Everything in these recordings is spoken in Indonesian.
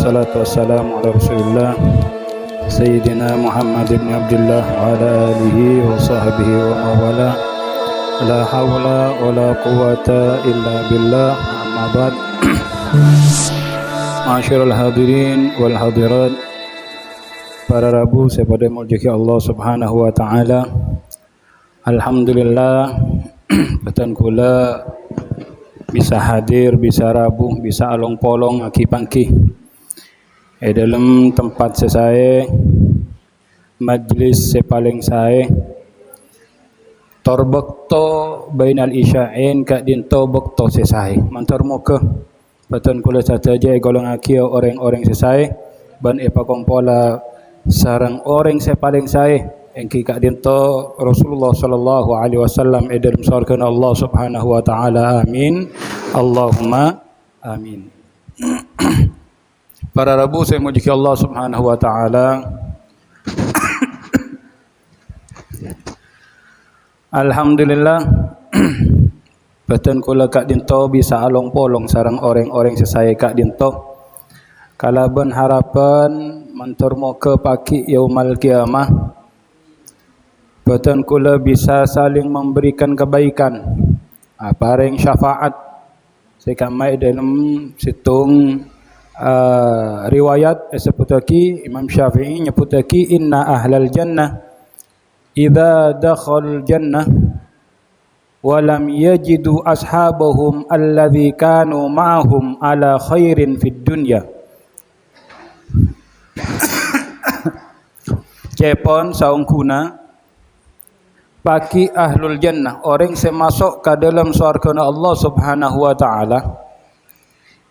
wassalatu wassalamu ala rasulillah Sayyidina Muhammad ibn Abdullah wa ala alihi wa sahbihi wa mawala. La hawla wa la quwata illa billah. Amma ba'd. Ma'asyiral hadirin wal hadirat, para rabu saya pada mulia Allah Subhanahu wa taala. Alhamdulillah betan kula bisa hadir, bisa rabu, bisa along polong aki pangki dalam tempat saya, majlis sepaling saya torbekto bainal isya'in ka dinto bekto sesai mantar muka betan kula saja golong aki orang-orang sesai ban epakong pola sarang orang sepaling saya engki ka dinto Rasulullah sallallahu alaihi wasallam dalam surga Allah Subhanahu wa taala. Amin. Allahumma amin. Para rabu saya muji Allah Subhanahu wa taala. Alhamdulillah beton kula ka dinto bisa along polong sarang orang-orang sesaya ka dinto kalaban harapan mantur mo ke pagi yaumal kiamah. Beton kula bisa saling memberikan kebaikan, paring syafaat. Sekamai dalam situng riwayat seputaki Imam Syafi'i nyeputaki inna ahlal jannah idza dakhal jannah wa lam yajidu ashabahum alladhi kanu ma'ahum ala khairin fid dunya. Cepon saung kuna bagi ahlul jannah, orang yang masuk ke dalam surga Allah Subhanahu wa taala.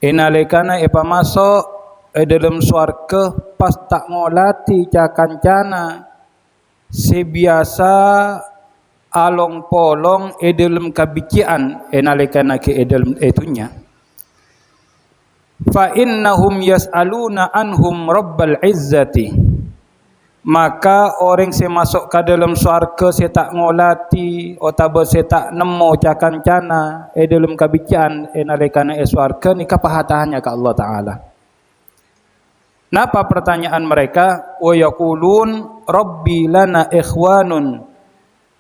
Inalikana ipa masuk dalam surga pas tak ngolati cakancana sebiasa along polong dalam kabician inalikana ke dalam itunya. Fa innahum yas'aluna anhum rabbal izzati, maka orang yang masuk ke dalam syurga saya tak ngolati atau saya tak nemu cakancana dalam kabician nalikana syurga ni kapahatahannya ke Allah taala. Napa pertanyaan mereka? Wa yaqulun rabbi lana ikhwanun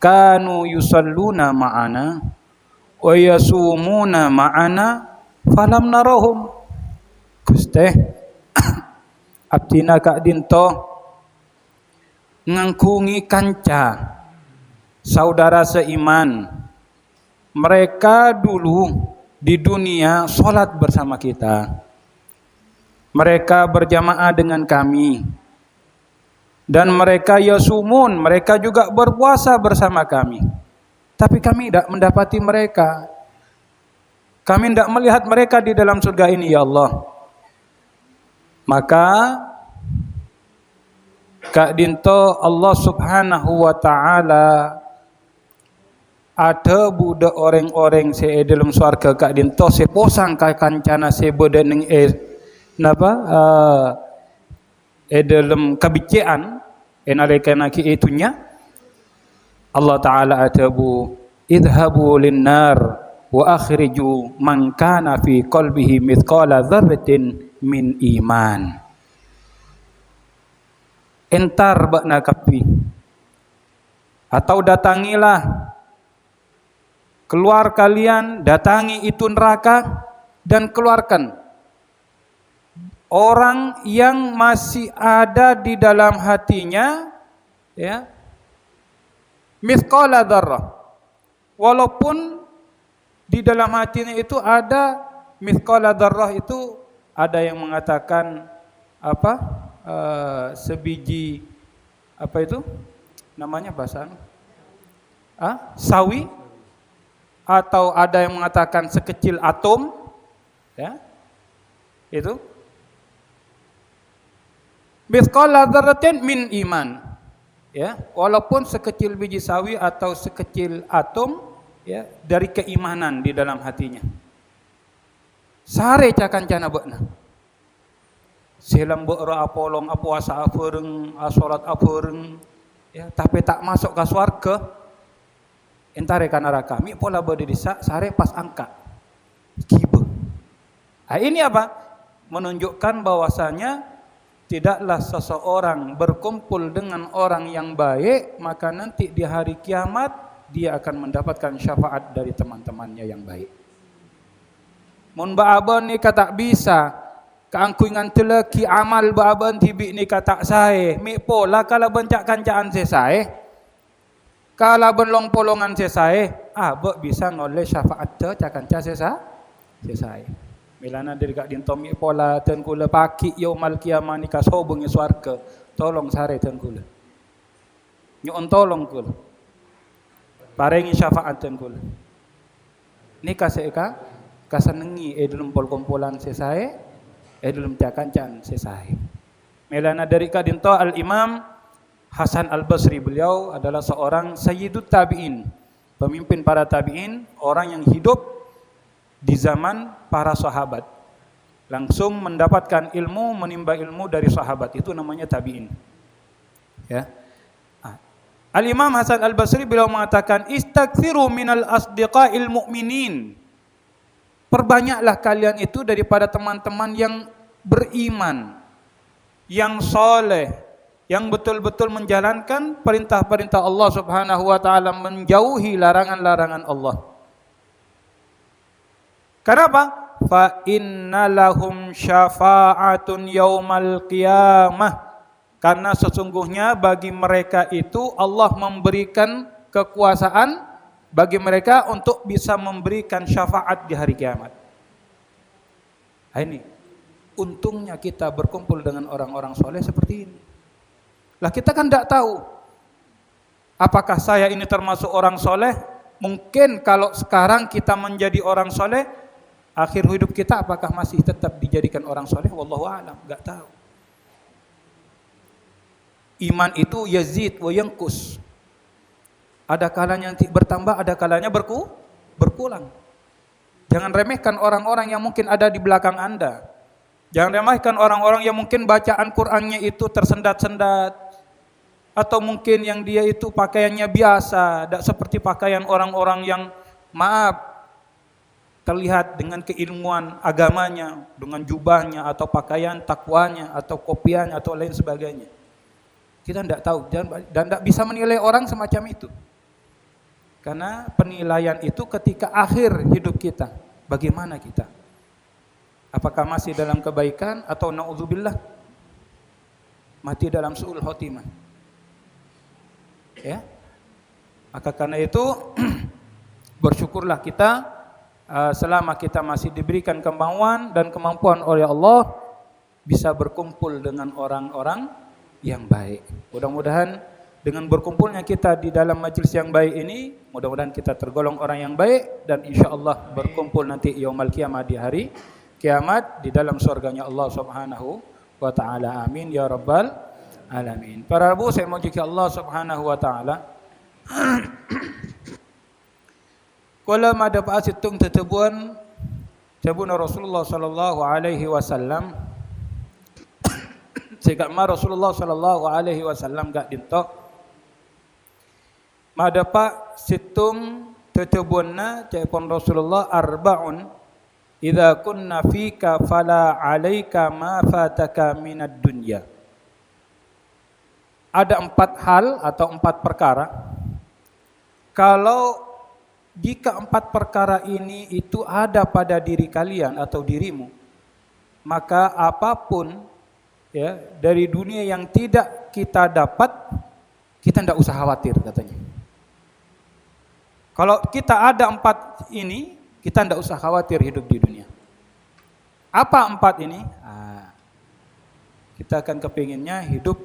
kanu yusalluna ma'ana wa yasumuna ma'ana falam narahum. Gusti abdina ka dinto ngangkungi kanca saudara seiman, mereka dulu di dunia sholat bersama kita, mereka berjamaah dengan kami, dan mereka yasumun, mereka juga berpuasa bersama kami, tapi kami tidak mendapati mereka, kami tidak melihat mereka di dalam surga ini ya Allah. Maka Kak dinto Allah Subhanahu wa taala ada budak orang-orang se dalam surga kak dinto se posang ka kancana se bedeneng napa dalam kabician enalikana ki itunya Allah taala atabu idhabu linnar wa akhriju man kana fi qalbihi mithqala dzarratin min iman. Entar bakna kapi atau datangilah, keluar kalian, datangi itu neraka dan keluarkan orang yang masih ada di dalam hatinya ya mithqala dzarrah, walaupun di dalam hatinya itu ada mithqala dzarrah, itu ada yang mengatakan apa sebiji apa itu namanya bahasa sawi, atau ada yang mengatakan sekecil atom ya, itu mithqala dzarratin min iman ya, walaupun sekecil biji sawi atau sekecil atom ya dari keimanan di dalam hatinya. Sare cakancana bekna selam beura apolong apuasa apeureng asolat apeureng ya, tapi tak masuk ke surga entare ka neraka mi pola bade disa sare pas angka kibe. Ini apa? menunjukkan bahwasanya tidaklah seseorang berkumpul dengan orang yang baik, maka nanti di hari kiamat dia akan mendapatkan syafaat dari teman-temannya yang baik. Mun ba'aban ni kata bisa, keangkuingan teleki amal ba'aban tibik ni kata saya, mi pola kalau bencak kancaan saya, kalau benlong polongan saya, abak bisa ngoleh syafaat te cakanca saya. Milana dari kak dinto mi pola ten kula paki yaumal kiamah ni kasobung swarga, tolong sare ten kula. Nyon tolong kula. Parengi syafaat ten kula. Ni kaseka kasenengi dalam pol-kumpulan saya, dalam cakancan saya. Milana dari kak dinto Al-Imam Hasan Al-Basri, beliau adalah seorang sayyidut tabi'in, pemimpin para tabi'in, orang yang hidup di zaman para sahabat, langsung mendapatkan ilmu, menimba ilmu dari sahabat, itu namanya tabi'in. Ya. Al-Imam Hasan Al-Basri beliau mengatakan, istaghfiru minal asdiqail mu'minin. Perbanyaklah kalian itu daripada teman-teman yang beriman, yang soleh, yang betul-betul menjalankan perintah-perintah Allah Subhanahu wa taala, menjauhi larangan-larangan Allah. Kenapa? Fa innalahum syafa'atun yaumal qiyamah. Karena sesungguhnya bagi mereka itu Allah memberikan kekuasaan bagi mereka untuk bisa memberikan syafaat di hari kiamat. Ini untungnya kita berkumpul dengan orang-orang soleh seperti ini. Lah kita kan tidak tahu apakah saya ini termasuk orang soleh. Mungkin kalau sekarang kita menjadi orang soleh, akhir hidup kita apakah masih tetap dijadikan orang soleh? Wallahu a'lam, enggak tahu. Iman itu yazid wa yanqus. Ada kalanya nanti bertambah, ada kalanya berkurang. Jangan remehkan orang-orang yang mungkin ada di belakang Anda. Jangan remehkan orang-orang yang mungkin bacaan Qur'annya itu tersendat-sendat, atau mungkin yang dia itu pakaiannya biasa, tidak seperti pakaian orang-orang yang terlihat dengan keilmuan agamanya, dengan jubahnya atau pakaian takwanya atau kopiahnya atau lain sebagainya. Kita tidak tahu dan tidak bisa menilai orang semacam itu. Karena penilaian itu ketika akhir hidup kita, bagaimana kita? Apakah masih dalam kebaikan atau na'udzubillah mati dalam su'ul khotimah? Ya. Maka karena itu bersyukurlah kita selama kita masih diberikan kemauan dan kemampuan oleh Allah bisa berkumpul dengan orang-orang yang baik. Mudah-mudahan dengan berkumpulnya kita di dalam majelis yang baik ini, mudah-mudahan kita tergolong orang yang baik dan insyaallah berkumpul nanti yaumul qiyamah di hari kiamat di dalam surganya Allah Subhanahu wa taala. Amin ya rabbal alamin. Para Ibu, saya memuji Allah Subhanahu wa taala. Kala mada paasitung tetebuan tabuna Rasulullah sallallahu alaihi wasallam. Sehingga Rasulullah sallallahu alaihi wasallam gak dinto mada pa situng tetebuanna caipun Rasulullah arba'un idza kunna fika fala 'alaika ma fataka minad dunya. Ada 4 hal atau 4 perkara. Kalau jika 4 perkara ini itu ada pada diri kalian atau dirimu, maka apapun ya dari dunia yang tidak kita dapat, kita tidak usah khawatir katanya. Kalau kita ada 4 ini, kita tidak usah khawatir hidup di dunia. Apa 4 ini? Kita akan kepinginnya hidup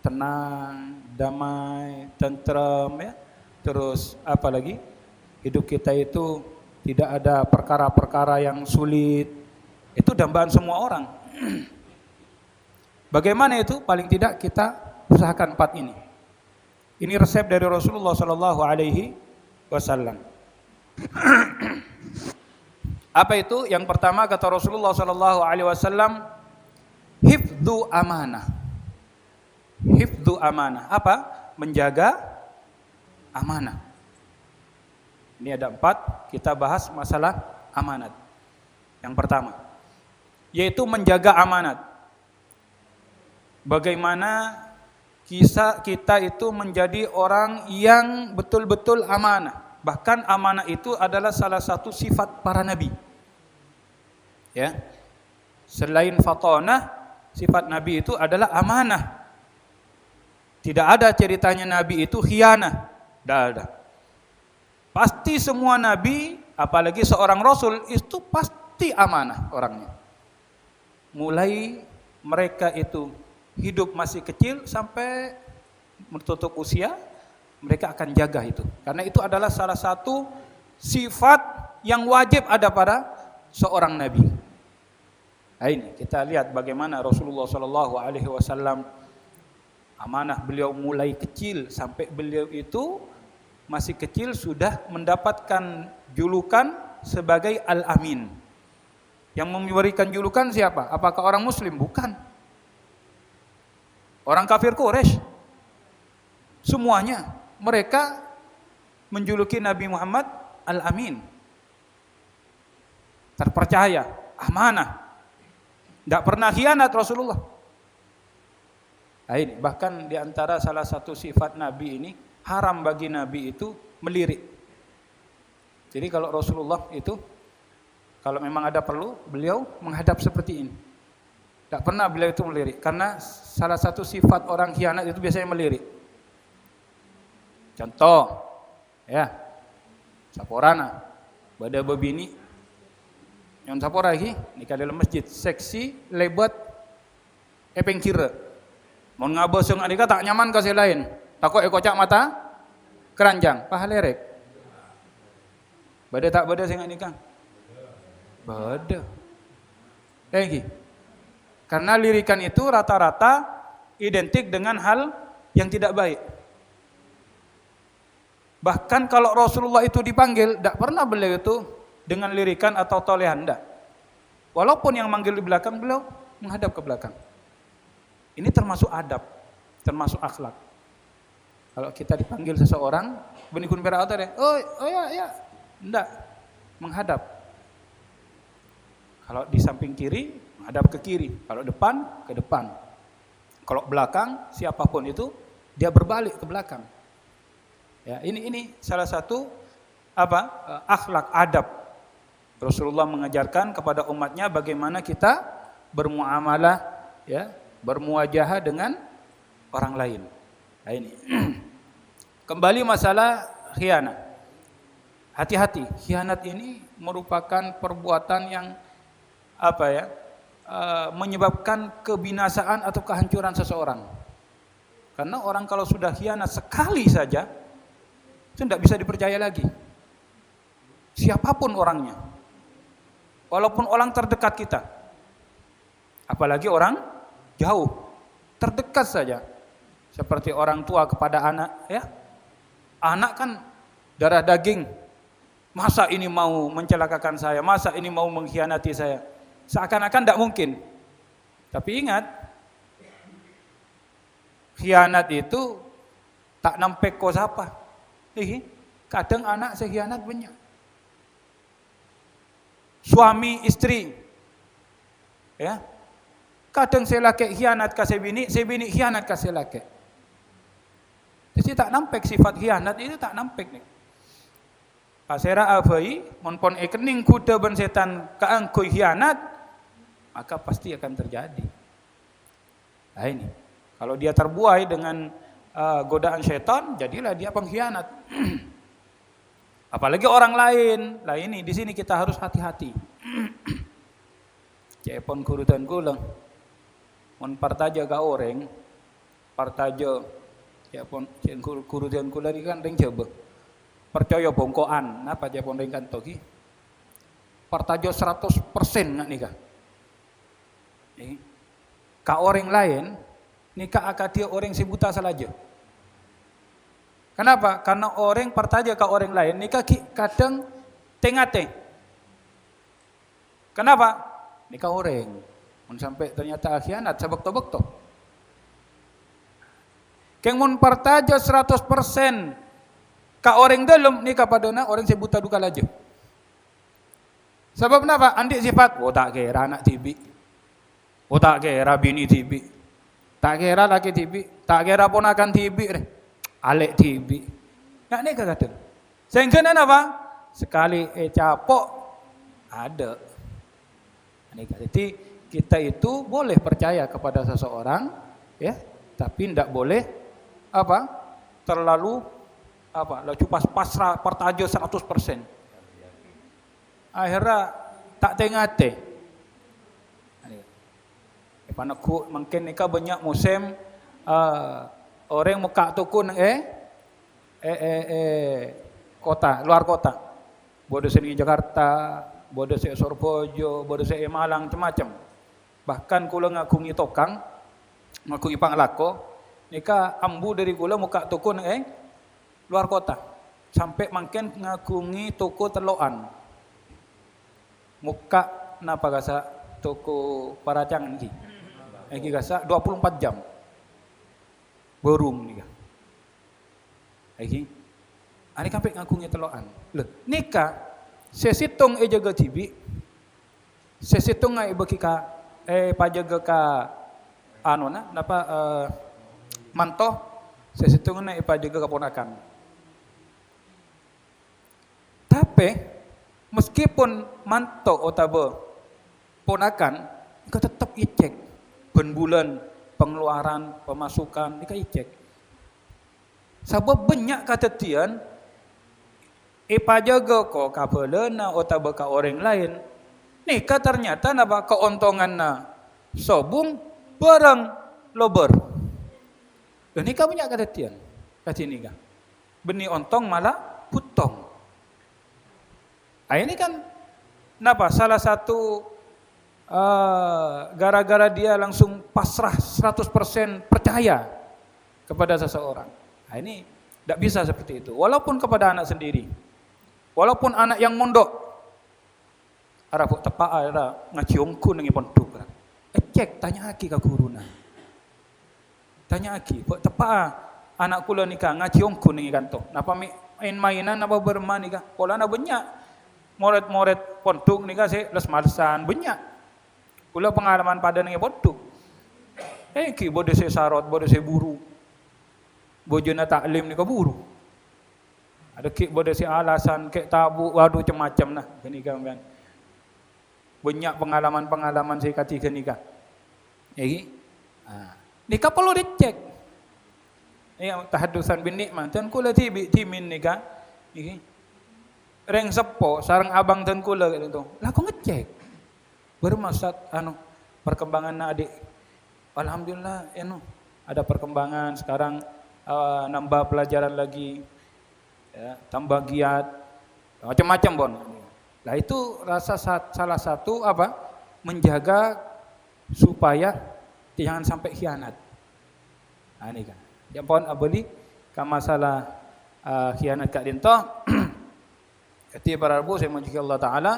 tenang, damai, tenteram ya. Terus apa lagi? Hidup kita itu tidak ada perkara-perkara yang sulit. Itu dambaan semua orang. Bagaimana itu? Paling tidak kita usahakan 4 ini. Ini resep dari Rasulullah sallallahu alaihi wasallam. Apa itu? Yang pertama kata Rasulullah sallallahu alaihi wasallam, hifdzu amanah. Hifdzu amanah. Apa? Menjaga amanah. Ini ada 4, kita bahas masalah amanat. Yang pertama, yaitu menjaga amanat. Bagaimana kita itu menjadi orang yang betul-betul amanah. Bahkan amanah itu adalah salah satu sifat para nabi. Ya. Selain fatonah, sifat nabi itu adalah amanah. Tidak ada ceritanya nabi itu khianah. Tidak ada. Pasti semua nabi, apalagi seorang rasul, itu pasti amanah orangnya. Mulai mereka itu hidup masih kecil sampai menutup usia, mereka akan jaga itu. Karena itu adalah salah satu sifat yang wajib ada pada seorang nabi. Nah, ini kita lihat bagaimana Rasulullah SAW amanah beliau mulai kecil sampai beliau itu masih kecil sudah mendapatkan julukan sebagai Al-Amin. Yang memberikan julukan siapa? Apakah orang Muslim? Bukan. Orang kafir Quraisy. Semuanya mereka menjuluki Nabi Muhammad Al-Amin. Terpercaya, amanah. Tidak pernah khianat Rasulullah. Nah, ini bahkan di antara salah satu sifat Nabi ini, haram bagi Nabi itu melirik. Jadi kalau Rasulullah itu, kalau memang ada perlu, beliau menghadap seperti ini. Tidak pernah beliau itu melirik, karena salah satu sifat orang khianat itu biasanya melirik. Contoh, ya, saporana, pada bebini, yang sapora lagi, nikah dalam masjid, seksi, lebat, epeng kira. Mau ngabosong adika tak nyaman kasih lain. Takut ekocak mata, keranjang, pahalerek. Bada tak bada sehingga nikah? Bada. Lagi. Karena lirikan itu rata-rata identik dengan hal yang tidak baik. Bahkan kalau Rasulullah itu dipanggil, tidak pernah beliau itu dengan lirikan atau tolehan, tidak. Walaupun yang manggil di belakang, beliau menghadap ke belakang. Ini termasuk adab, termasuk akhlak. Kalau kita dipanggil seseorang, benikun berak atau deh, oh ya, tidak, menghadap. Kalau di samping kiri, menghadap ke kiri. Kalau depan, ke depan. Kalau belakang, siapapun itu, dia berbalik ke belakang. Ya, ini salah satu akhlak adab. Rasulullah mengajarkan kepada umatnya bagaimana kita bermuamalah, ya, bermuajahah dengan orang lain. Nah, ini. Kembali masalah khianat. Hati-hati, khianat ini merupakan perbuatan yang menyebabkan kebinasaan atau kehancuran seseorang. Karena orang kalau sudah khianat sekali saja, itu tidak bisa dipercaya lagi. Siapapun orangnya. Walaupun orang terdekat kita. Apalagi orang jauh, terdekat saja. Seperti orang tua kepada anak, ya. Anak kan darah daging. Masa ini mau mencelakakan saya? Masa ini mau mengkhianati saya? Seakan-akan tidak mungkin. Tapi ingat, khianat itu tak nampek kos apa. Kadang anak sekhianat banyak. Suami istri, ya. Kadang saya laki khianat ke sebini khianat ke laki. Jadi tak nampek sifat khianat itu tak nampek nih. Pasera abai monpon ekening kuda ben setan kaangkui khianat, maka pasti akan terjadi. Nah ini, kalau dia terbuai dengan godaan setan, jadilah dia pengkhianat. Apalagi orang lain. Lah ini di sini kita harus hati-hati. Cepon kurutan kula. Mun partaja ga orang, partaja cepon kurutan kula di kan ring coba. Percaya bongkoan, napa cepon ring kan toki? Partaja 100% nggak nikah. Ka orang lain nikah akadia orang si buta salaja. Kenapa? Karena orang partaja ke orang lain nikah kadang tengate. Kenapa? Nikah orang. Mun sampai ternyata khianat sabek-tobek toh. Keng mun partaja 100% ka orang dalam nikah padona orang si buta duka laja. Sebab kenapa? Andik sifat, tak kira anak tibi. Oh tak kira bini tibi, tak kira laki tibi, tak kira ponakan tibi deh, alek tibi. Nggak nih kata. Sehingga apa? Sekali capok ada. Jadi kita itu boleh percaya kepada seseorang, ya, tapi tidak boleh apa? Terlalu apa? Lalu pasrah pertajo 100%. Akhirnya tak tengate. Panaku mungkin nikah banyak musim orang muka toko kota, luar kota. Bodoh sini Jakarta, bodoh sini Surabaya, bodoh sini Malang, macam-macam. Bahkan kula ngakungi tokang, ngakungi panglako, nikah ambu dari kula muka toko luar kota. Sampai mungkin ngakungi toko teloan. Muka napa kasa toko paracangan ki. Eki kasa 24 jam. Berung nika. Eki. Ani kampe ngakungi teloan. Leh, nika sesitong jaga tibi. Sesitong ai beki ka pajaga ka anu na napa manto sesitong na ipajaga ka ponakan. Tapi meskipun manto otabe ponakan, ika tetap icek ben bulan pengeluaran pemasukan ika icek. Sebab banyak katetian ipajaga ko kapelena otabe ka orang lain. Nika ternyata napa keuntunganna sobung barang lober. Dan nika banyak katetian. Kati nika. Beni ontong malah putong. Ini kan napa salah satu gara-gara dia langsung pasrah 100% percaya kepada seseorang. Nah, ini tidak bisa seperti itu. Walaupun kepada anak sendiri, walaupun anak yang mondok, arah kok tepak arah ngaciongku nengi pondok. Cek tanya aki ke guruna. Tanya aki, kok tepak anak kula nikah ngaciongku nengi kanto. Napa main-mainan napa bermain nikah? Pola na banyak. Moret-moret pondok nikah saya les malesan banyak. Kula pengalaman pada nengi pondok. Ki bodoh saya sarot, bodoh saya buru. Bojona taklim nikah buru. Ada ki bodoh saya alasan, ki tabu, waduh macam-macam nah nikah kan. Banyak pengalaman-pengalaman saya kati nikah. Nikah perlu dicek. Tahadusan bin nikmah tan kula timin nikah. Reng sepo sarang abang tan kula gitu. Lah aku ngecek. Bermaksud perkembangan adik. Alhamdulillah ada perkembangan sekarang, nambah pelajaran lagi, ya, tambah giat, macam-macam bon. Nah itu salah satu apa menjaga supaya jangan sampai khianat. Nah ini kan. Yang pun abeli ke masalah khianat kak dinto. Ketika para Rabu saya menjadi Allah Taala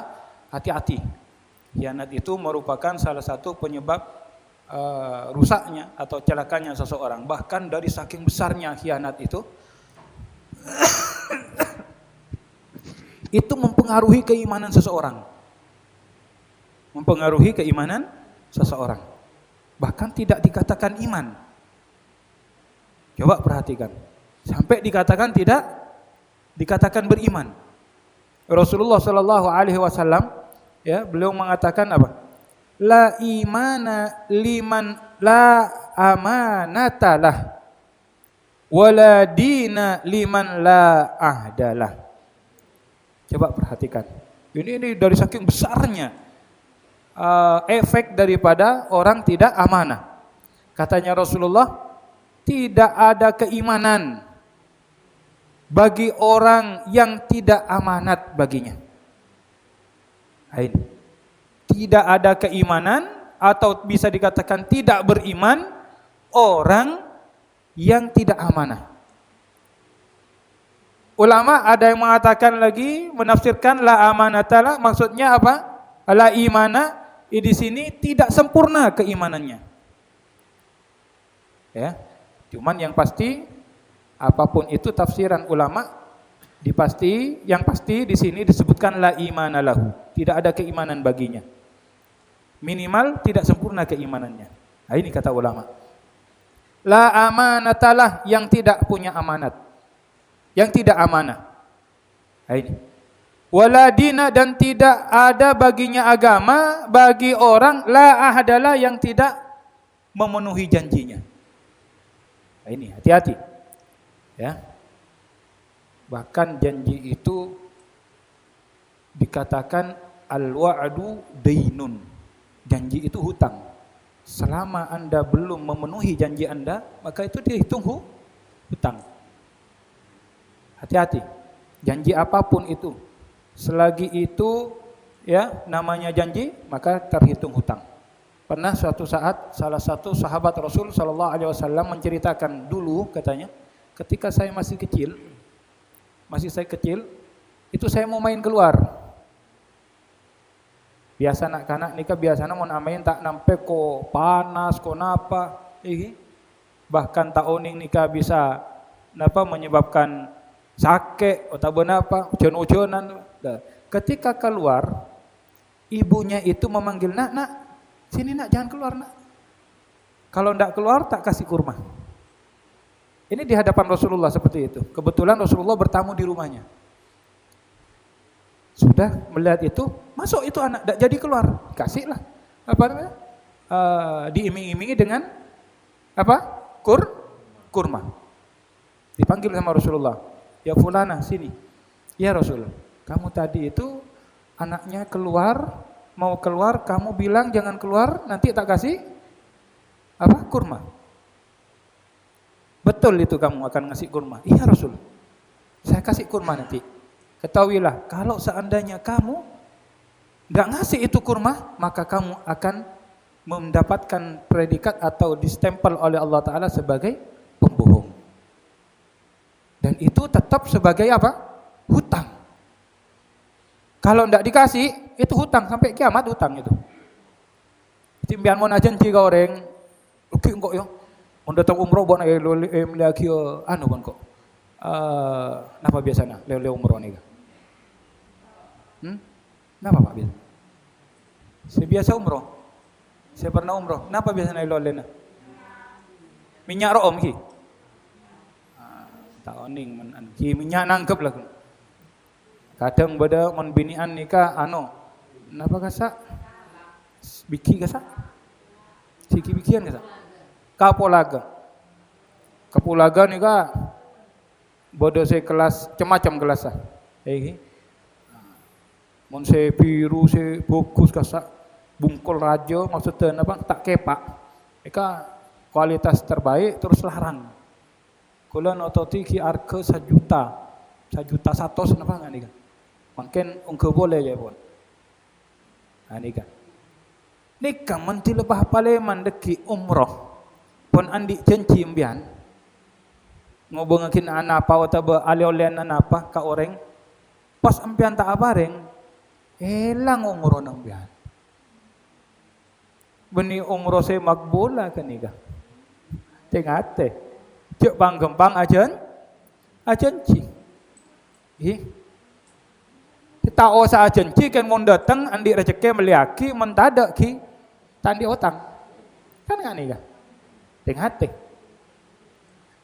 hati-hati. Khianat itu merupakan salah satu penyebab rusaknya atau celakanya seseorang. Bahkan dari saking besarnya khianat itu itu mempengaruhi keimanan seseorang. Mempengaruhi keimanan seseorang. Bahkan tidak dikatakan iman. Coba perhatikan. Sampai dikatakan tidak dikatakan beriman. Rasulullah sallallahu alaihi wasallam ya, beliau mengatakan apa? La imana liman la amanatalah wala dina liman la ahdalah. Coba perhatikan. Ini dari saking besarnya efek daripada orang tidak amanah. Katanya Rasulullah, tidak ada keimanan bagi orang yang tidak amanat baginya. Ini. Tidak ada keimanan atau bisa dikatakan tidak beriman orang yang tidak amanah. Ulama ada yang mengatakan lagi, menafsirkan la amanatalah, maksudnya apa? La imana di sini tidak sempurna keimanannya. Ya. Cuman yang pasti apapun itu tafsiran ulama, yang pasti di sini disebutkan la imana lahu, tidak ada keimanan baginya. Minimal tidak sempurna keimanannya. Nah, ini kata ulama. La amanatalah, yang tidak punya amanat, yang tidak amanah. Nah, ini. Wala dina, dan tidak ada baginya agama bagi orang la ahadalah yang tidak memenuhi janjinya. Nah, ini hati-hati. Ya. Bahkan janji itu dikatakan al-wa'du dainun. Janji itu hutang. Selama Anda belum memenuhi janji Anda, maka itu dihitung hutang. Hati-hati. Janji apapun itu, selagi itu ya namanya janji, maka terhitung hutang. Pernah suatu saat salah satu sahabat Rasul sallallahu alaihi wasallam menceritakan dulu, katanya, ketika saya masih kecil, itu saya mau main keluar. Biasa nak kanak nikah biasanya mau main tak nampe ko panas ko napa, bahkan tak oning nikah bisa napa menyebabkan sakit atau benapa ujon-ujonan. Ketika keluar, ibunya itu memanggil, nak sini nak, jangan keluar nak. Kalau ndak keluar tak kasih kurma. Ini di hadapan Rasulullah seperti itu. Kebetulan Rasulullah bertamu di rumahnya. Sudah melihat itu, masuk itu anak, tidak jadi keluar, kasihlah apa namanya, diiming-imingi dengan apa, kurma. Dipanggil sama Rasulullah, ya fulana sini, ya Rasul, kamu tadi itu anaknya mau keluar, kamu bilang jangan keluar, nanti tak kasih apa, kurma. Betul itu kamu akan ngasih kurma? Iya Rasul, saya kasih kurma nanti. Ketahuilah, kalau seandainya kamu nggak ngasih itu kurma, maka kamu akan mendapatkan predikat atau distempel oleh Allah Ta'ala sebagai pembohong. Dan itu tetap sebagai apa? Hutang. Kalau nggak dikasih, itu hutang sampai kiamat, hutang itu. Timbian mau najan tiga orang, oke kok yo, mau datang umroh buat lagi anu ban kok. Napa biasanya lele umroh nih? Napa Pak biasa? Saya biasa umroh. Saya pernah umroh. Napa biasanya lele na? Minyak room ki. Taoning man ki minyak nangkep lah. Kadang beda mon binian nikah napa kasa? Biki kasa? Siki bikian kasa? Kapulaga nikah bodoh saya kelas macam kelas ah. Mon saya biru saya bagus kasa bungkul raja maksudnya apa tak kepak. Eka kualitas terbaik terus larang. Kula nototi ki arke 1 juta 100 napa ngani kan. Mungkin ungke boleh ya pun. Ani kan. Nikah menti lebah paleman deki umroh. Pun andi janji mbian. Ngobongakin anapa atau aliolen anapa ka orang pas empian tak abareng elang umroh nang bian beni umroh saya makbula kan ika tengate cek panggempang ajan ci kita osa ajan ci kan mau datang andi rezeki meliaki mendadak ki tandi otang kan ika tengate.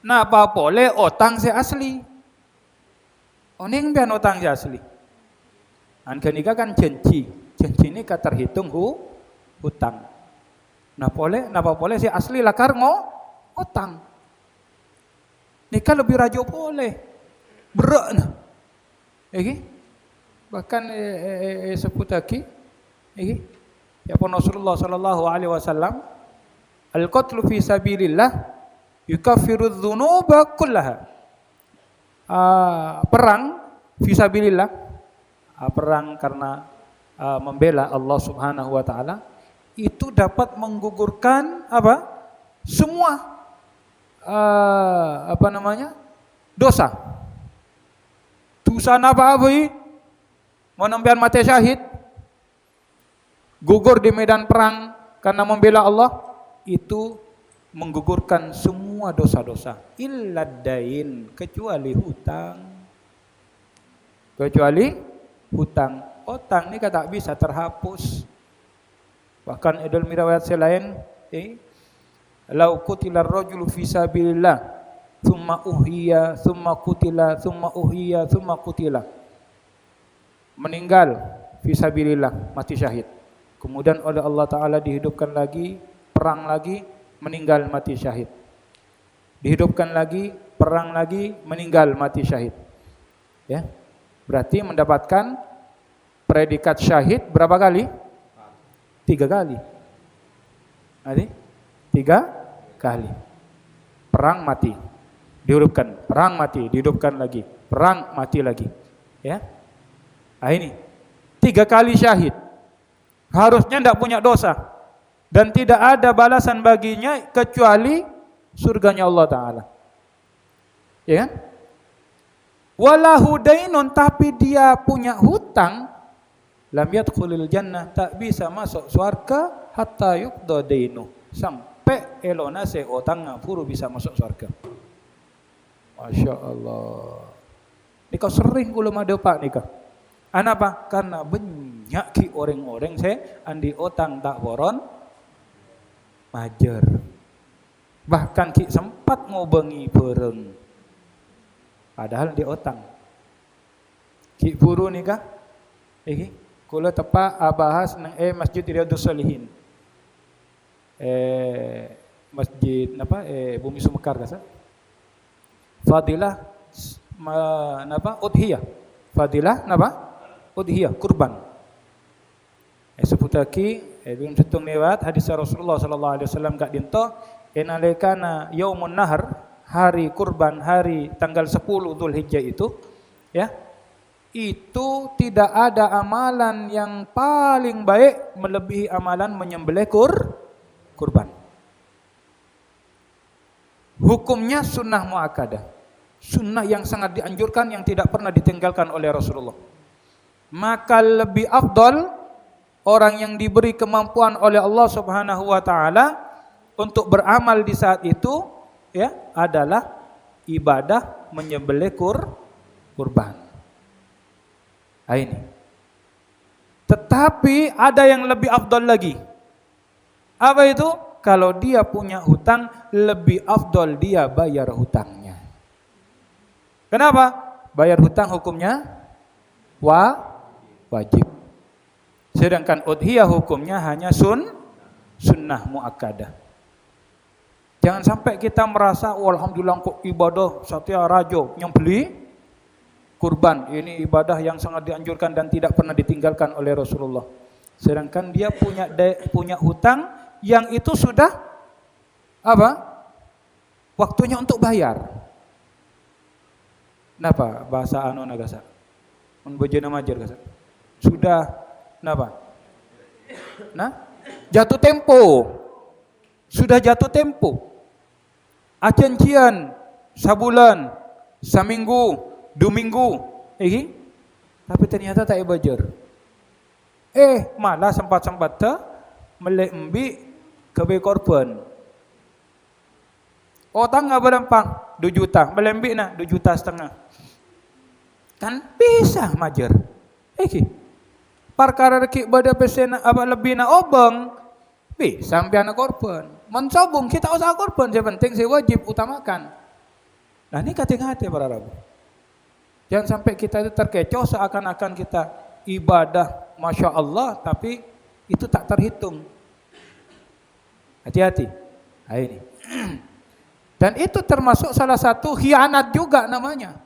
Nah, apa boleh otang saya asli. Oning bian otang saya asli. Ankan ika kan janji ini terhitung hutang. Nah, apa boleh saya asli lakar otang. Nikah lebih rajo boleh. Berak nah. Bahkan sebut lagi. Ya pun Rasulullah sallallahu alaihi wasallam al-qatlu fi sabilillah yukaffiru dzunuba kullaha. Perang fisabilillah, perang karena membela Allah Subhanahu wa taala itu dapat menggugurkan apa? Semua dosa. Dosa apa abui? Mau nampian mati syahid, gugur di medan perang karena membela Allah, itu menggugurkan semua dosa-dosa illad dain, kecuali hutang. Hutang ini tak bisa terhapus. Bahkan dalam riwayat selain, lau qutila ar-rajulu fi sabilillah, thumma uhiya, thumma qutila, thumma uhiya, thumma qutila. Meninggal fi sabilillah, mati syahid. Kemudian oleh Allah Ta'ala dihidupkan lagi, perang lagi, meninggal mati syahid. Dihidupkan lagi, perang lagi, meninggal mati syahid. Ya. Berarti mendapatkan predikat syahid berapa kali? 3 kali. Nanti 3 kali. Perang mati, dihidupkan, perang mati, dihidupkan lagi, perang mati lagi. Ya. Nah ini 3 kali syahid. Harusnya tidak punya dosa dan tidak ada balasan baginya kecuali surganya Allah Ta'ala. Ya kan? Walahu dainun, tapi dia punya hutang, lam yadkhulil jannah, tak bisa masuk surga hatta yuqda dainu, sampai elona se utang puru bisa masuk surga. Masya Allah. Nikah sering kula made pak nikah. Anapa? Karena banyak ki orang-orang se andi utang tak boron majer. Bahkan ki sempat ngobengi bereng. Padahal dia utang. Ki puru nikah. Iki kula tepa bahas nang Masjid Riyadhus Shalihin. Masjid napa Bumi Sumekar kasa. Fadilah napa udhiyah. Fadilah napa? Udhiyah, kurban. Seputaki belum setung lewat hadis Rasulullah sallallahu alaihi wasallam kak dinto enalekana yaumun nahar, hari kurban, hari tanggal 10 Dzulhijjah itu, ya. Itu tidak ada amalan yang paling baik melebihi amalan menyembelih kurban. Hukumnya sunnah muakkadah. Sunnah yang sangat dianjurkan, yang tidak pernah ditinggalkan oleh Rasulullah. Maka lebih afdal orang yang diberi kemampuan oleh Allah Subhanahu wa taala untuk beramal di saat itu, ya, adalah ibadah menyembelih kurban. Nah, ini. Tetapi ada yang lebih afdal lagi. Apa itu? Kalau dia punya hutang, lebih afdal dia bayar hutangnya. Kenapa? Bayar hutang hukumnya wajib. Sedangkan udhiyah hukumnya hanya sunnah muakkadah. Jangan sampai kita merasa alhamdulillah kok ibadah satya rajo nyembeli kurban. Ini ibadah yang sangat dianjurkan dan tidak pernah ditinggalkan oleh Rasulullah. Sedangkan dia punya hutang yang itu sudah apa? Waktunya untuk bayar. Napa bahasa anu nagasa? Mun bojona majer kasa. Sudah napa? Nah, jatuh tempo. Sudah jatuh tempo. Acancian sabulan, saminggu, 2 minggu, tapi ternyata tak bajar. Malah sempat-sempat melembi ke korban. Otang nggak berempang 2 juta, melembi 2,5 juta. Kan bisa majer. Perkara reki pada pesen apa lebih na obeng, sampai anak korban. Mensobung kita usaha korban, yang penting saya wajib utamakan. Nah ini hati-hati para rabu. Jangan sampai kita itu terkecoh seakan-akan kita ibadah Masya Allah, tapi itu tak terhitung. Hati-hati. Nah, ini. Dan itu termasuk salah satu khianat juga namanya.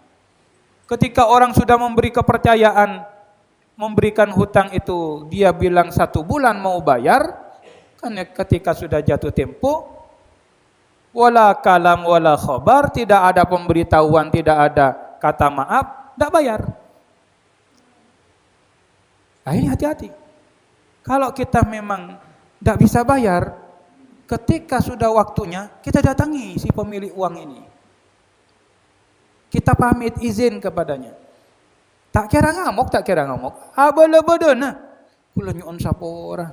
Ketika orang sudah memberi kepercayaan, memberikan hutang itu, dia bilang 1 bulan mau bayar, kan ketika sudah jatuh tempo, wala kalam wala khabar, tidak ada pemberitahuan, tidak ada kata maaf, tidak bayar. Nah ini hati-hati. Kalau kita memang tidak bisa bayar, ketika sudah waktunya, kita datangi si pemilik uang ini. Kita pamit izin kepadanya. Tak kira ngamuk. Abala-badana. Kula nyuun sapora.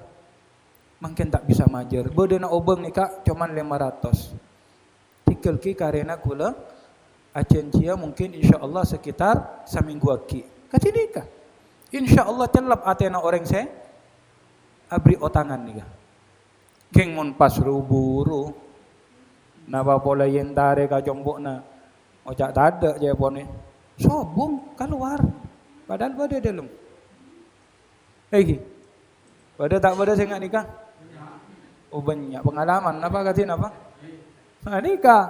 Mungkin tak bisa majer. Badana obeng nih kak, cuman 500. Tikel ki karena kula acencia mungkin insya Allah sekitar seminggu aki. Kati nikah. Insya Allah celap atena orang saya. abri otangan nih. Keng mon pas ruburu. Napa pola yentare ka jombokna. Ojak tada je pone. Sobong keluar. Padahal pada dalam. Lagi. Pada tak pada saya nikah. Oh banyak pengalaman. Apa katin apa? Nikah.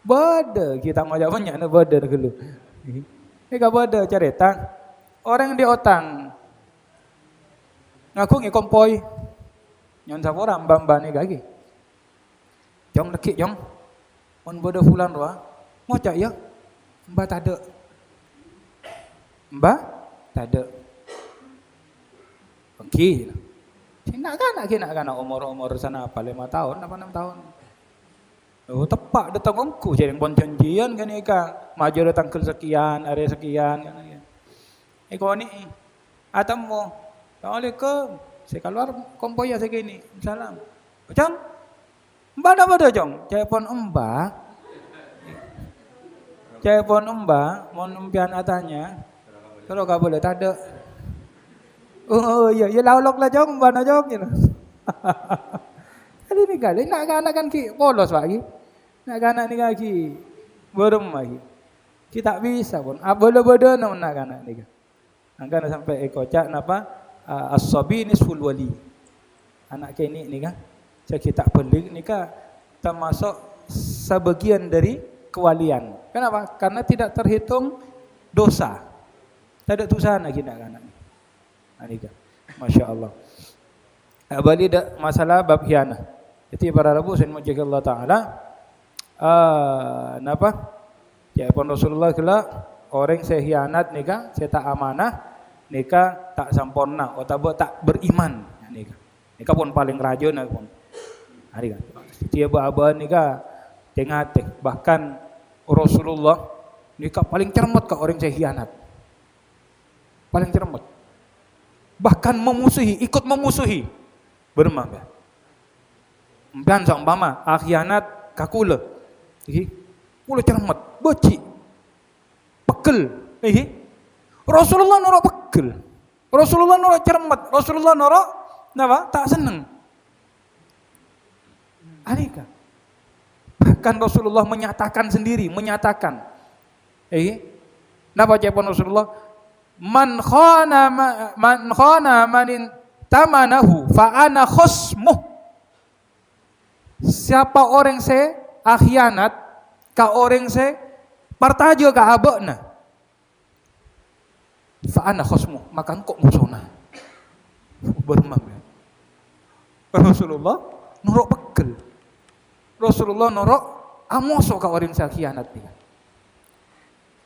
Bada kita ngajak banyak na bada dulu. Nikah bada cerita. Orang di otang. Ngaku ngi kompoi. Nyon sapora mbamba ni gagi. Jong dekik jong. On bada fulan roa. Ngocak ya. Mbak tada. Mbak tada. Okey. Nak kan umur sana apa 5 tahun apa 6 tahun. Oh tepak datang ongku jadi pon janjian kan ika. Maju datang ke sekian, area sekian kan. Iko ni atamu. Assalamualaikum. Saya keluar kompoi ya segini. Salam. Jong. Mbak apa dah jong? Telepon mbak. Telepon mbak, mau numpian atanya. Kalau enggak boleh tak ada. Oh iya, ya laulok lah jong, mbak na jong gitu. Kali ni kali nak kan ki polos lagi. Nak anak ni lagi. Berem lagi. Kita bisa pun. Abodo-bodo nak anak ni. Angkan sampai ekocak napa as-sabi nisful wali. Anak kini ni kan. Saya kita pelik ni kan termasuk sebagian dari kewalian. Kenapa? Karena tidak terhitung dosa. Tak ada dosa nak anak ni. Anika. Masya Allah. Balik masalah bab khianah. Jadi para rabu saya menjaga Allah Taala. Napa? Ya pun Rasulullah kala orang saya khianat nika, saya tak amanah, nika tak sempurna atau tak beriman. Nika pun paling rajin pun. Anika. Setiap abah nika tengah bahkan Rasulullah nika paling cermat ke orang saya khianat. Paling cermat. Bahkan memusuhi, ikut memusuhi. Bermangga. Mpian seumpama akhianat kakula. Kula cermat, beci. Pekel. Rasulullah norok pekel. Rasulullah norok cermat, Rasulullah norok napa? Tak seneng. Anika. Bahkan Rasulullah menyatakan sendiri, napa jawaban Rasulullah? Man khana manin tamanahu fa ana khosmuh. Siapa orang se akhianat ka orang se partajo ka abokna fa ana khosmuh, maka engkau musuhna. Bermam ya. Rasulullah norok bekel. Rasulullah norok amoso ka orang se akhianat dia.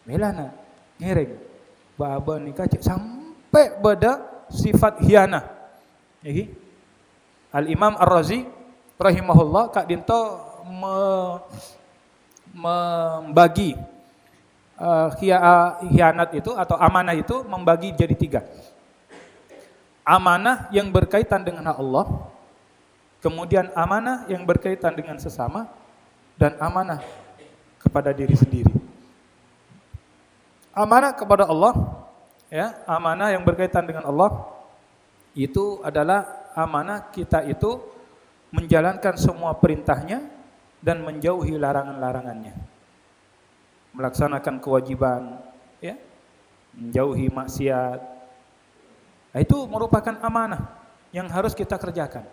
Melana ngereng. Baba nikah sampai pada sifat hianah. Al-Imam Ar-Razi rahimahullah kak dinto membagi hianat itu atau amanah itu membagi jadi 3. Amanah yang berkaitan dengan Allah, kemudian amanah yang berkaitan dengan sesama, dan amanah kepada diri sendiri. Amanah kepada Allah, ya, amanah yang berkaitan dengan Allah itu adalah amanah kita itu menjalankan semua perintahnya dan menjauhi larangan-larangannya. Melaksanakan kewajiban, ya, menjauhi maksiat. Nah, itu merupakan amanah yang harus kita kerjakan.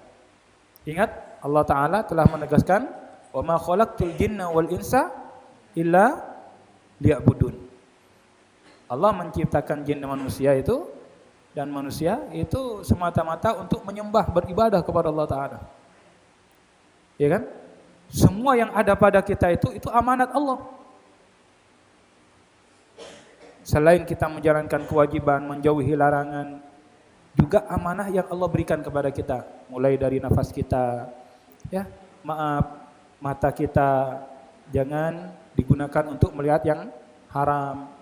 Ingat Allah Ta'ala telah menegaskan, wa ma khalaqtul jinna wal insa illa liya'budun. Allah menciptakan jin dan manusia itu semata-mata untuk menyembah, beribadah kepada Allah Ta'ala. Ya kan? Semua yang ada pada kita itu amanat Allah. Selain kita menjalankan kewajiban, menjauhi larangan, juga amanah yang Allah berikan kepada kita. Mulai dari nafas kita, ya, mata kita jangan digunakan untuk melihat yang haram.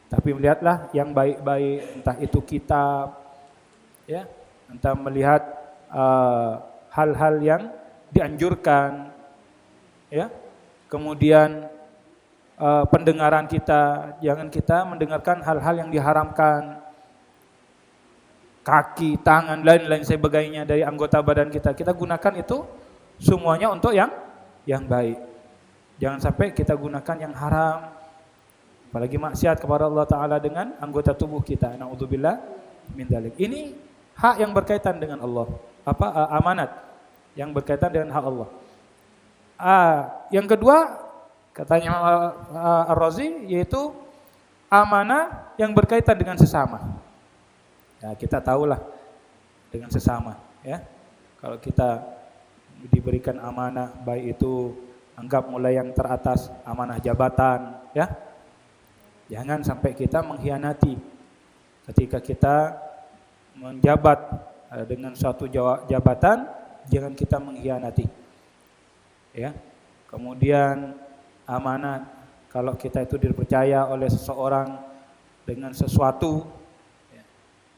Tapi melihatlah yang baik-baik, entah itu kitab, ya, entah melihat hal-hal yang dianjurkan, ya. Kemudian pendengaran kita, jangan kita mendengarkan hal-hal yang diharamkan. kaki, tangan, lain-lain sebagainya dari anggota badan kita. Kita gunakan itu semuanya untuk yang baik. Jangan sampai kita gunakan yang haram, apalagi maksiat kepada Allah Ta'ala dengan anggota tubuh kita. Na'udzubillah min dzalik. Ini hak yang berkaitan dengan Allah. Amanat yang berkaitan dengan hak Allah. Yang kedua, katanya Ar-Razi, yaitu amanah yang berkaitan dengan sesama. Ya, kita tahulah dengan sesama, ya. Kalau kita diberikan amanah, baik itu anggap mulai yang teratas, amanah jabatan, ya. Jangan sampai kita mengkhianati ketika kita menjabat dengan suatu jabatan, jangan kita mengkhianati. Ya. Kemudian amanah kalau kita itu dipercaya oleh seseorang dengan sesuatu, ya,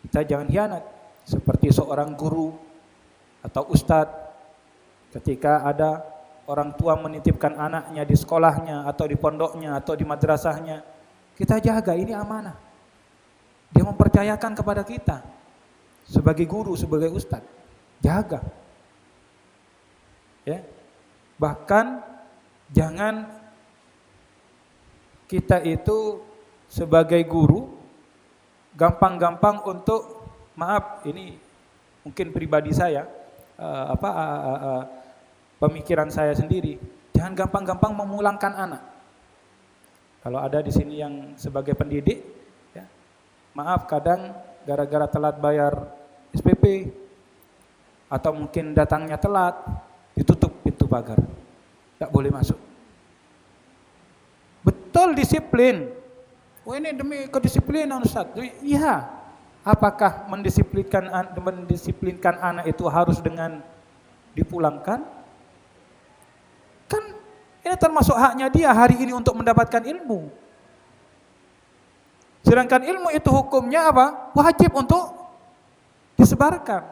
kita jangan khianat. Seperti seorang guru atau ustadz, ketika ada orang tua menitipkan anaknya di sekolahnya atau di pondoknya atau di madrasahnya, kita jaga, ini amanah. Dia mempercayakan kepada kita sebagai guru, sebagai ustadz. Jaga. Ya. Bahkan jangan kita itu sebagai guru gampang-gampang untuk, maaf ini mungkin pribadi saya, pemikiran saya sendiri, jangan gampang-gampang memulangkan anak. Kalau ada di sini yang sebagai pendidik, ya, maaf kadang gara-gara telat bayar SPP atau mungkin datangnya telat, ditutup pintu pagar, tidak boleh masuk. Betul, disiplin. Oh, ini demi kedisiplinan Ustaz. Iya. Apakah mendisiplinkan anak itu harus dengan dipulangkan? Kan ini termasuk haknya dia hari ini untuk mendapatkan ilmu. Sedangkan ilmu itu hukumnya apa? Wajib untuk disebarkan.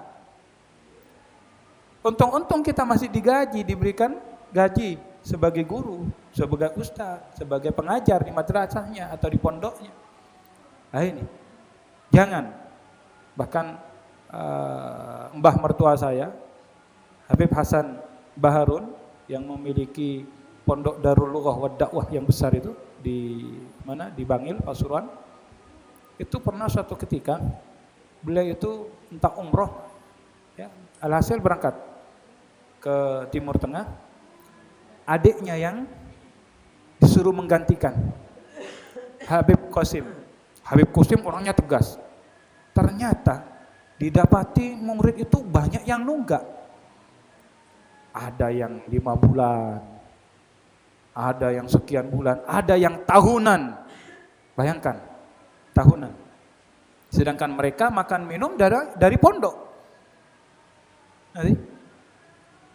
Untung-untung kita masih digaji, diberikan gaji sebagai guru, sebagai ustaz, sebagai pengajar di madrasahnya atau di pondoknya. Nah ini, jangan. Bahkan mbah mertua saya, Habib Hasan Baharun, yang memiliki pondok Darul Lughah wa Dakwah yang besar itu di mana? Di Bangil, Pasuruan. Itu pernah suatu ketika beliau itu entah umroh, ya, alhasil berangkat ke Timur Tengah. Adiknya yang disuruh menggantikan, Habib Qasim. Habib Qasim orangnya tegas. Ternyata didapati murid itu banyak yang nunggak. Ada yang 5 bulan, ada yang sekian bulan, ada yang tahunan. Bayangkan, tahunan. Sedangkan mereka makan minum dari pondok. Nanti,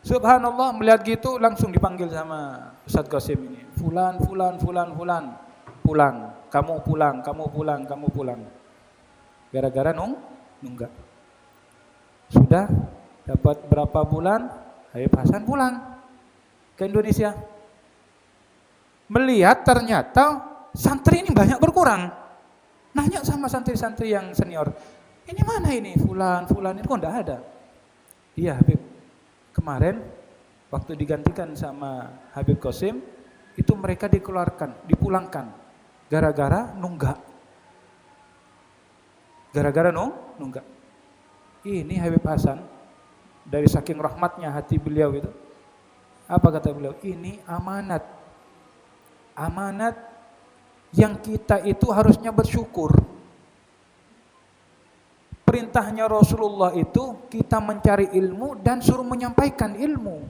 subhanallah, melihat gitu langsung dipanggil sama Ustaz Qasim ini. Fulan, pulang. Kamu pulang. Gara-gara nunggak. Sudah dapat berapa bulan, Habib Hasan pulang ke Indonesia. Melihat ternyata santri ini banyak berkurang. Nanya sama santri-santri yang senior, ini mana ini fulan ini kok enggak ada? Iya Habib, kemarin waktu digantikan sama Habib Qasim, itu mereka dipulangkan gara-gara nunggak. Nunggak. Ini Habib Hasan, dari saking rahmatnya hati beliau itu, apa kata beliau? Ini amanat. Amanat yang kita itu harusnya bersyukur. Perintahnya Rasulullah itu kita mencari ilmu dan suruh menyampaikan ilmu.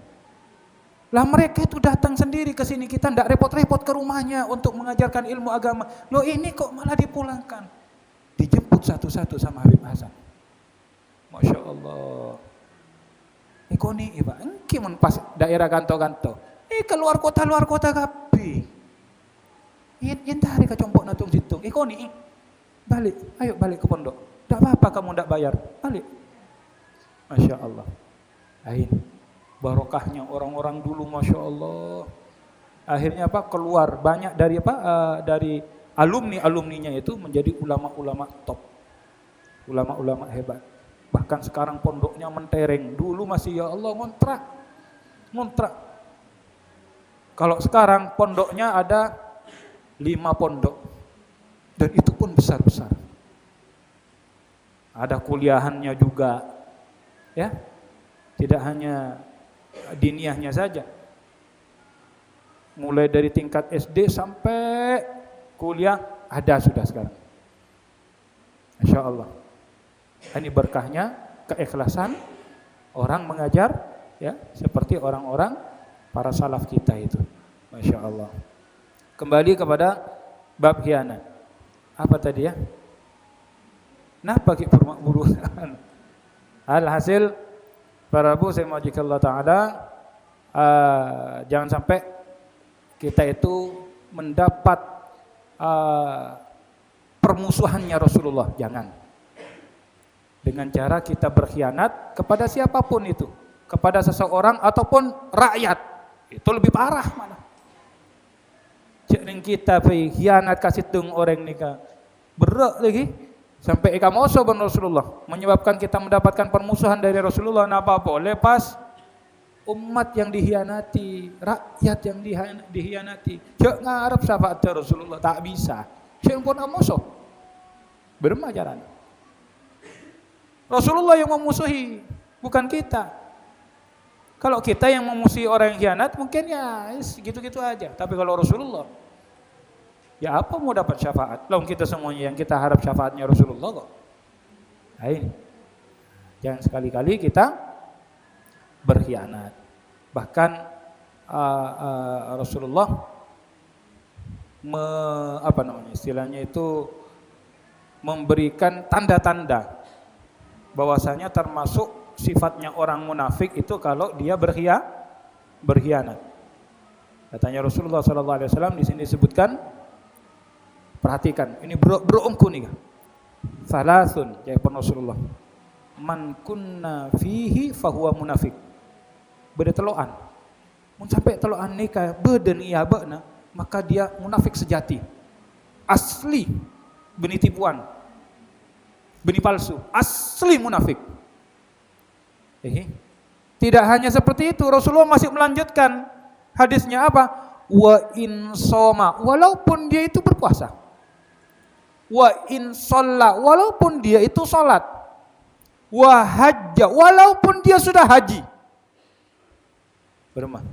Lah mereka itu datang sendiri ke sini, kita tidak repot-repot ke rumahnya untuk mengajarkan ilmu agama. Loh ini kok malah dipulangkan? Dijemput satu-satu sama Habib Hasan. Masya Allah. Ikoni iba, engki mun pas daerah kanto-kanto. Keluar kota kapi. Yen hari ka compok natung situng. Ikoni balik, ayo balik ke pondok. Tidak apa-apa kamu tidak bayar, balik. Masya Allah. Ain barokahnya orang-orang dulu, Masya Allah. Akhirnya apa? Keluar banyak dari alumninya itu menjadi ulama-ulama top, ulama-ulama hebat. Bahkan sekarang pondoknya mentereng. Dulu masih ya Allah ngontrak. Kalau sekarang pondoknya ada 5 pondok. Dan itu pun besar-besar. Ada kuliahannya juga. Ya. Tidak hanya diniyahnya saja. Mulai dari tingkat SD sampai kuliah ada sudah sekarang. Insya Allah. Ini berkahnya keikhlasan orang mengajar, ya, seperti orang-orang para salaf kita itu. Masya Allah. Kembali kepada bab khianat. Apa tadi ya? Kenapa kita buru? Alhasil para Bu saya majikan Allah Ta'ala, jangan sampai kita itu mendapat permusuhannya Rasulullah, jangan. Dengan cara kita berkhianat kepada siapapun itu, kepada seseorang ataupun rakyat, itu lebih parah malah. Jangan kita khianat kasih tung orang nikah berat lagi sampai eka moso ben Rasulullah, menyebabkan kita mendapatkan permusuhan dari Rasulullah. Napa boleh pas umat yang dihianati, rakyat yang dihianati. Cek ngarep syafaat Rasulullah tak bisa. Cek pun amoso. Bermajaran. Rasulullah yang memusuhi, bukan kita. Kalau kita yang memusuhi orang yang khianat, mungkin ya gitu-gitu aja. Tapi kalau Rasulullah, ya apa mau dapat syafaat? Lalu kita semuanya yang kita harap syafaatnya Rasulullah kok. Nah ini. Jangan sekali-kali kita berkhianat. Bahkan Rasulullah istilahnya itu memberikan tanda-tanda bahwasanya termasuk sifatnya orang munafik itu kalau dia berkhianat. Katanya Rasulullah SAW di sini disebutkan, perhatikan, ini berungku nih. Salasun, ya Rasulullah. Man kunna fihi fahuwa munafik. Beda teloan. Mun sampai teloan nikah beden iya beuna, maka dia munafik sejati. Asli benih tipuan. Benih palsu, asli munafik. Tidak hanya seperti itu, Rasulullah masih melanjutkan hadisnya apa? Wa in soma, walaupun dia itu berpuasa. Wa in shalla, walaupun dia itu salat. Wa hajja, walaupun dia sudah haji. Bermah.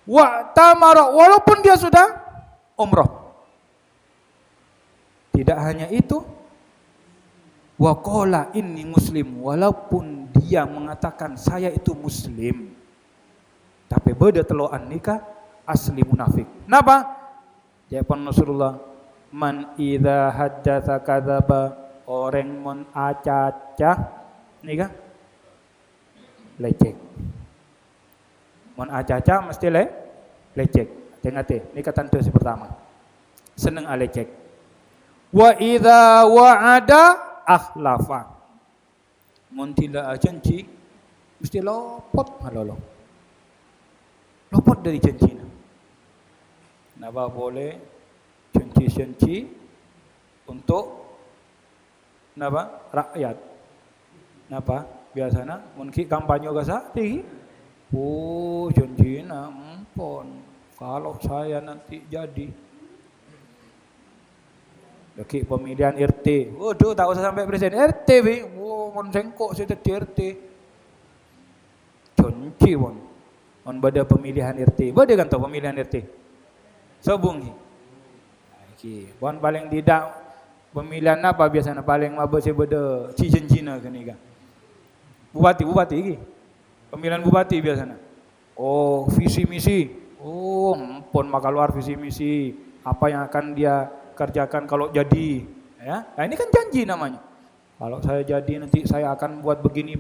Wa tamara, walaupun dia sudah umrah. Tidak hanya itu, wa qala inni muslim, walaupun dia mengatakan saya itu muslim, tapi beda teloan nikah asli munafik. Kenapa? Jawaban Rasulullah, man idza haddatsa kadzaba, orang mun acaca nikah lecek. Mun acaca mesti lecek. Tengate nikah tentu pertama. Seneng alecek. Wa idza wa'ada akhlafa. Mun tidak janji mesti lopot malolo. Lopot dari janjinya. Napa boleh janji-janji untuk napa rakyat. Napa biasanya mun ki kampanye ka sakti. Oh, janjina empon. Kalau saya nanti jadi lagi pemilihan RT. Waduh, tak usah sampai presiden RT, bi. Oh, mon sengkok saya jadi RT. Janji mon. Mon pada pemilihan RT. Bade kan tahu pemilihan RT. Sobung ni. Iki, bon paling tidak pemilihan apa biasanya paling mabuk saya pada cijen-cina kan ni kan. Bupati iki. Pemilihan bupati biasanya. Oh, visi misi. Oh, empon maka luar visi misi. Apa yang akan dia kerjakan kalau jadi, ya. Nah, ini kan janji namanya. Kalau saya jadi nanti saya akan buat begini.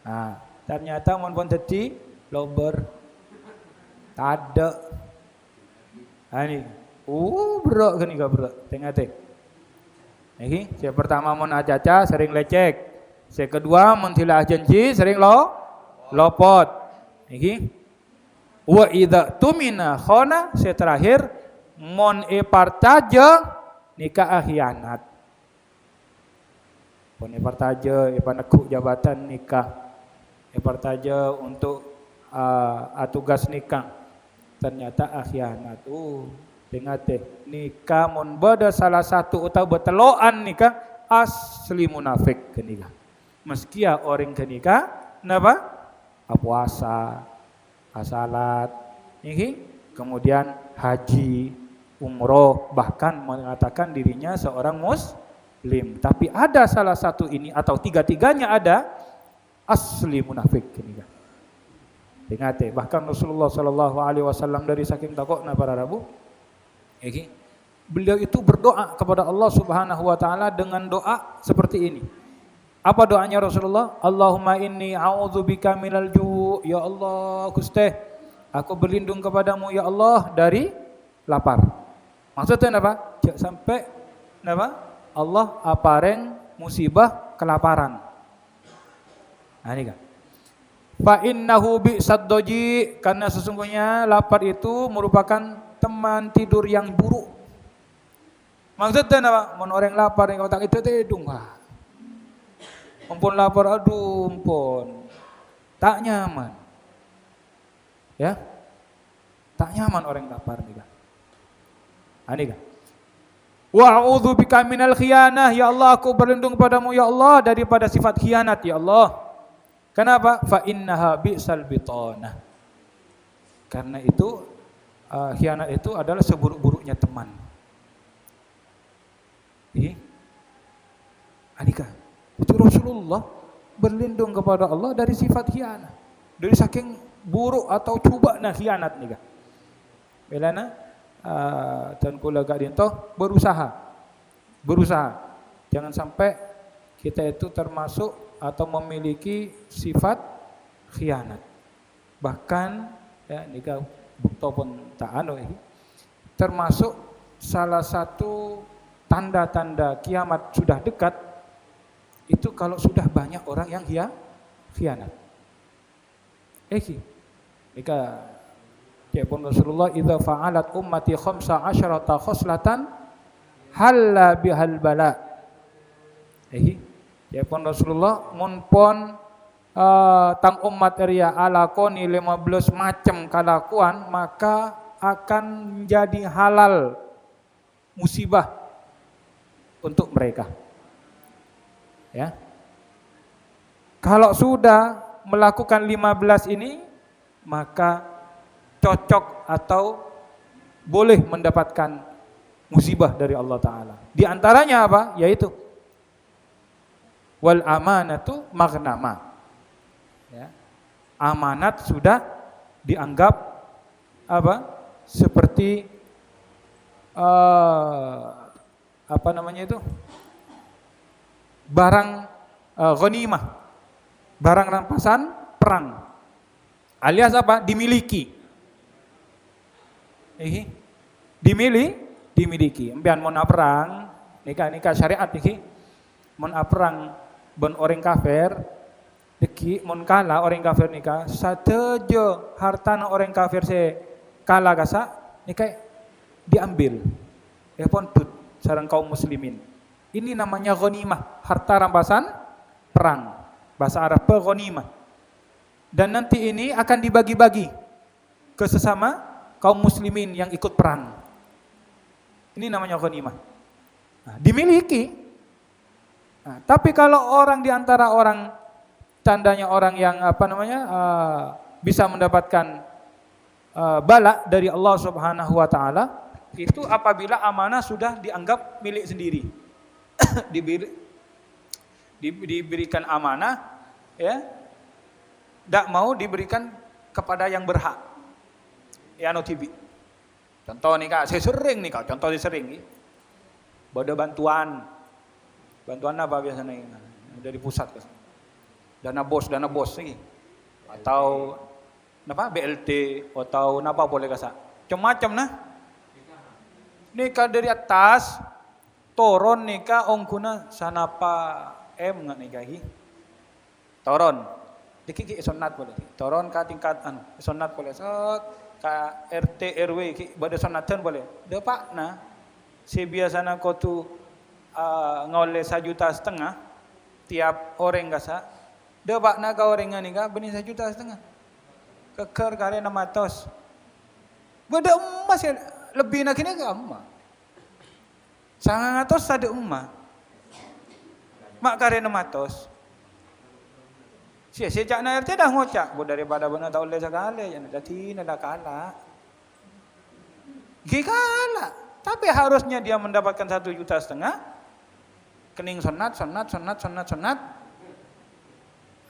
Nah, ternyata mon pon tadi lober ada. Nah, ini, berat kan ini berat. Tengah-tengah. Ini, yang pertama mon acaca sering lecek. Yang kedua mon tilah janji sering lopot. Ini. Wa idza tumina khana, terakhir mon partaja nikah khianat. Pun ipartaja ipanekuk jabatan nikah. Ipartaja untuk tugas nikah. Ternyata khianat. Dengar teh, nikah mun beda salah satu atau beteloan nikah asli munafik ke nikah. Meski orang ke nikah, napa? Puasa, salat, kemudian haji, umroh, bahkan mengatakan dirinya seorang muslim. Tapi ada salah satu ini atau tiga-tiganya ada asli munafik ke nikah. Ingat bahkan Rasulullah sallallahu alaihi wasallam dari saking takutna para rabu, beliau itu berdoa kepada Allah Subhanahu wa taala dengan doa seperti ini. Apa doanya Rasulullah? Allahumma inni a'udzubika minal ju'. Ya Allah, Gusti, aku berlindung kepadamu ya Allah dari lapar. Maksudnya apa? Jangan sampai apa? Allah apareng musibah kelaparan. Nah, ini kan. Fa innahu bi'sad doji, karena sesungguhnya lapar itu merupakan teman tidur yang buruk. Maksudnya apa? Mun orang lapar yang otak itu tidung. Ampun lapar, aduh ampun. Tak nyaman. Ya. Tak nyaman orang lapar nih kan. Ini kan. Wa a'udzu bika minal khiyanah, ya Allah aku berlindung padamu ya Allah daripada sifat khianat ya Allah. Kenapa? Fa innaha bi'sal bitanah. Karena itu khianat itu adalah seburuk-buruknya teman. Anika, itu Rasulullah berlindung kepada Allah dari sifat khianat, dari saking buruk atau cubana khianat nih. Belana dan kula gak dinto berusaha. Jangan sampai kita itu termasuk atau memiliki sifat khianat. Bahkan ya nika bukto pun tak ini termasuk salah satu tanda-tanda kiamat sudah dekat itu kalau sudah banyak orang yang khianat. Nika ya pun Rasulullah idza fa'alat ummati 15 khoslatan halla bihal bala. Ya pun Rasulullah mun pon tang umat ria alakoni 15 macam kelakuan maka akan menjadi halal musibah untuk mereka. Ya. Kalau sudah melakukan 15 ini maka cocok atau boleh mendapatkan musibah dari Allah Ta'ala. Di antaranya apa? Yaitu wal amanatu maghnama. Ya. Amanat sudah dianggap apa? Seperti apa namanya itu? Barang ghanimah. Barang rampasan perang. Alias apa? Dimiliki. Dimiliki. Empian mun perang, nikah syariat iki. Mun perang ben orang kafir deki mun kala orang kafir nikah satejo hartana orang kafir se kala kasa nikah diambil ya pun tut sareng kaum muslimin. Ini namanya ghanimah, harta rampasan perang, bahasa Arab ghanimah. Dan nanti ini akan dibagi-bagi ke sesama kaum muslimin yang ikut perang. Ini namanya ghanimah. Nah, dimiliki. Nah, tapi kalau orang di antara orang tandanya orang yang apa namanya bisa mendapatkan bala dari Allah Subhanahu wa taala itu apabila amanah sudah dianggap milik sendiri. Diberikan amanah ya. Tidak mau diberikan kepada yang berhak. Ya no TV. Contoh nih Kak, saya sering nih Kak, contoh sering. Bada bantuan apa biasanya dari pusat kan? Dana bos nih. Atau apa BLT atau apa boleh kasa? Macam-macam nah. Nikah dari atas toron nikah ongkuna sanapa nggak nikahi. Toron. Diki sonat boleh. Toron ka tingkatan sonat boleh. Ka RT RW ki bada sonatan boleh. Depak nah. Si biasana kau tu ngoleh 1,5 juta tiap orang gasa debak naga orang ni ka beni 1,5 juta keker kare 600 beda emas ya lebih nak kini ke emas 900 ada emas mak kare 600 sia cak na RT dah ngocak bu daripada benar tak boleh sekali ya dah tina dah kalah kalah tapi harusnya dia mendapatkan 1,5 juta kening sunat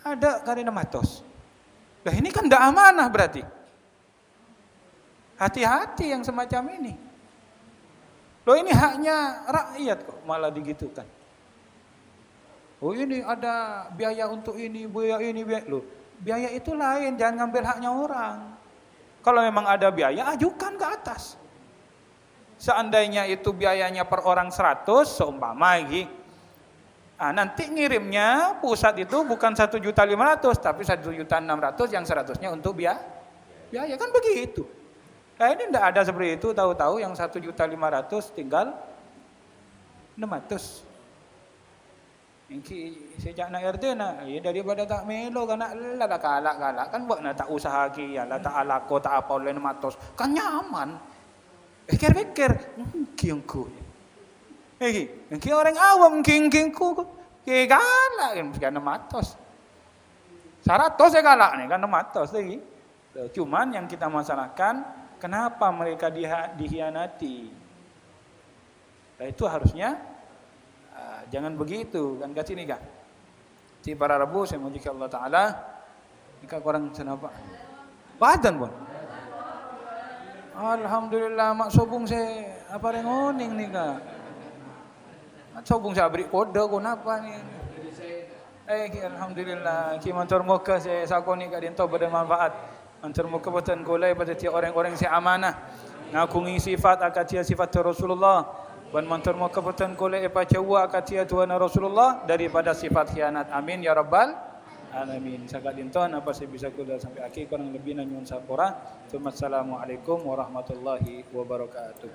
ada kali 600. Nah ini kan tidak amanah berarti. Hati-hati yang semacam ini. Loh ini haknya rakyat kok malah digitukan. Oh ini ada biaya untuk ini, biaya. Loh, biaya itu lain, jangan ngambil haknya orang. Kalau memang ada biaya, ajukan ke atas. Seandainya itu biayanya per orang 100, seumpama lagi. Nanti ngirimnya pusat itu bukan 1,5 juta tapi 1,6 juta yang 100-nya untuk biaya kan begitu. Nah ini tidak ada seperti itu, tahu-tahu yang 1,5 juta tinggal 600. Ini sejak nak RT nak, ya daripada tak melo kan nak lah kalak kan buat nak tak usaha ki ya lah tak alako tak apa oleh 600 kan nyaman. Pikir-pikir, kiangku. Ki orang awam king-kingku ki galak kan 600. 100 ya galak nih kan 600 lagi. Cuman yang kita masalahkan kenapa mereka dikhianati. Nah, itu harusnya jangan begitu kan kat sini kan. Si para Rabu saya muji Allah taala. Jika korang kenapa? Badan pun. Alhamdulillah mak sobung saya apa rengoning nih kak. Sobung saya beri kode kenapa ni? Alhamdulillah. Ki mantur muka saya sakoni kat dinto bermanfaat. Mantur muka betul golai pada tiap orang-orang saya amanah. Ngakungi sifat akatia sifat Rasulullah. Dan mantur muka betul golai apa cewa akatia Tuhan Rasulullah daripada sifat khianat. Amin ya rabbal alamin. Sakat dinto apa saya bisa kuda sampai akhir kurang lebih nanyun sapora. Assalamualaikum warahmatullahi wabarakatuh.